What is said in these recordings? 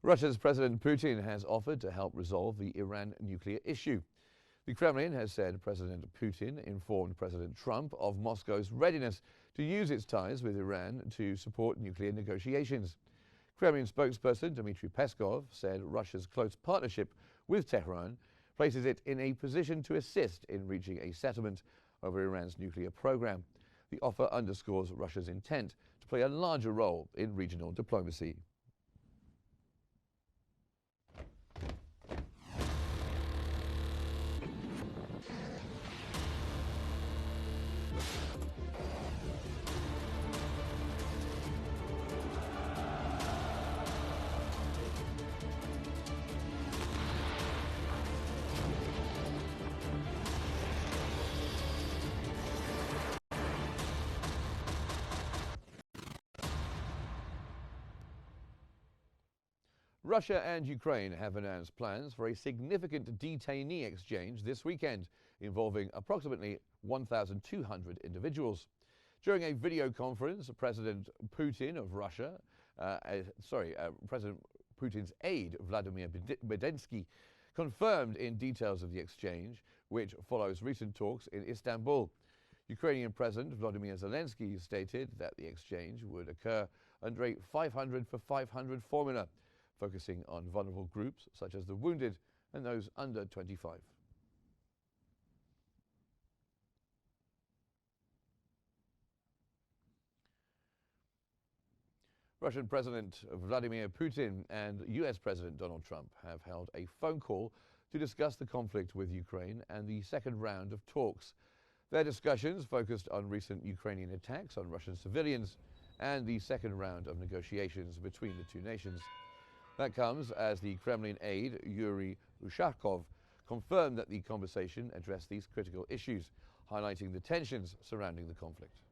Russia's President Putin has offered to help resolve the Iran nuclear issue. The Kremlin has said President Putin informed President Trump of Moscow's readiness to use its ties with Iran to support nuclear negotiations. Kremlin spokesperson Dmitry Peskov said Russia's close partnership with Tehran places it in a position to assist in reaching a settlement over Iran's nuclear program. The offer underscores Russia's intent to play a larger role in regional diplomacy. Russia and Ukraine have announced plans for a significant detainee exchange this weekend, involving approximately 1,200 individuals. During a video conference, President Putin of Russia, President Putin's aide Vladimir Medensky confirmed in details of the exchange, which follows recent talks in Istanbul. Ukrainian President Volodymyr Zelensky stated that the exchange would occur under a 500 for 500 formula, focusing on vulnerable groups such as the wounded and those under 25. Russian President Vladimir Putin and US President Donald Trump have held a phone call to discuss the conflict with Ukraine and the second round of talks. Their discussions focused on recent Ukrainian attacks on Russian civilians and the second round of negotiations between the two nations. That comes as the Kremlin aide, Yuri Ushakov, confirmed that the conversation addressed these critical issues, highlighting the tensions surrounding the conflict.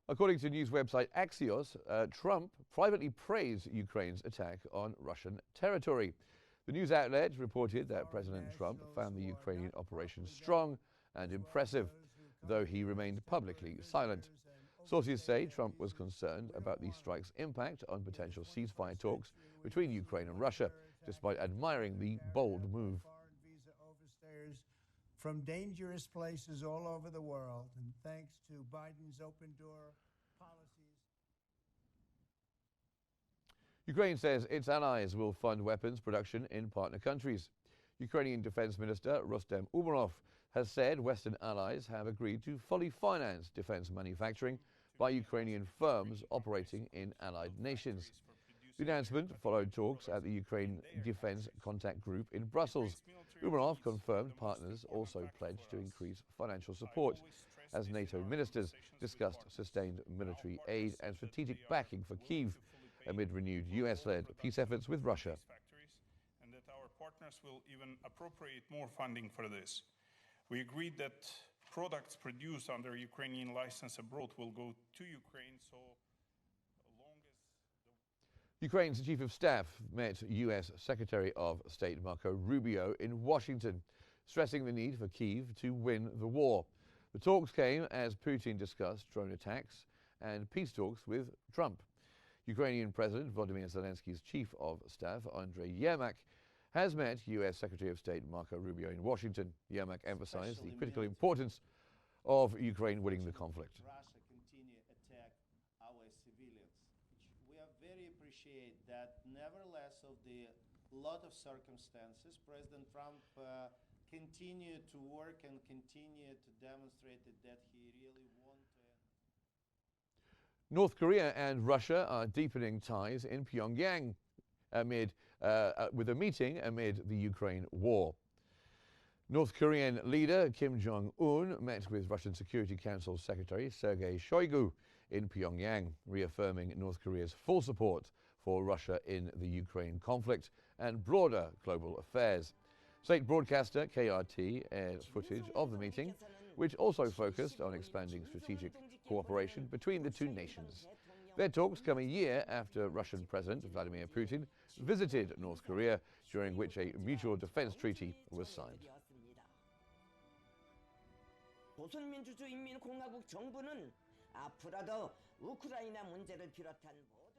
According to news website Axios, Trump privately praised Ukraine's attack on Russian territory. The news outlet reported that President Trump found the Ukrainian operation strong and impressive, though he remained publicly silent. Sources say Trump was concerned about the strike's impact on potential ceasefire talks between Ukraine and Russia, despite admiring the bold move. From dangerous places all over the world, and thanks to Biden's open door policies. Ukraine says its allies will fund weapons production in partner countries. Ukrainian Defense Minister Rustem Umerov has said Western allies have agreed to fully finance defense manufacturing by Ukrainian firms operating in allied nations. The announcement followed talks at the Ukraine Defense Contact Group in Brussels. Umerov confirmed partners also pledged to increase financial support as NATO ministers discussed sustained military aid and strategic backing for Kyiv amid renewed US-led peace efforts with Russia. And that our partners will even appropriate more funding for this. We agreed that products produced under Ukrainian license abroad will go to Ukraine so long as... Ukraine's chief of staff met US Secretary of State Marco Rubio in Washington, stressing the need for Kyiv to win the war. The talks came as Putin discussed drone attacks and peace talks with Trump. Ukrainian President Volodymyr Zelensky's chief of staff, Andriy Yermak, has met U.S. Secretary of State Marco Rubio in Washington. Yermak emphasized the critical importance of Ukraine winning the conflict. Russia continue attack our civilians. We are very appreciate that nevertheless of the lot of circumstances, President Trump continue to work and continue to demonstrate that he really wants to. North Korea and Russia are deepening ties in Pyongyang with a meeting amid the Ukraine war. North Korean leader Kim Jong-un met with Russian Security Council Secretary Sergei Shoigu in Pyongyang, reaffirming North Korea's full support for Russia in the Ukraine conflict and broader global affairs. State broadcaster KRT aired footage of the meeting, which also focused on expanding strategic cooperation between the two nations. Their talks come a year after Russian President Vladimir Putin visited North Korea, during which a mutual defense treaty was signed. 조선민주주의 인민공화국 정부는 앞으로도 우크라이나 문제를 비롯한 모든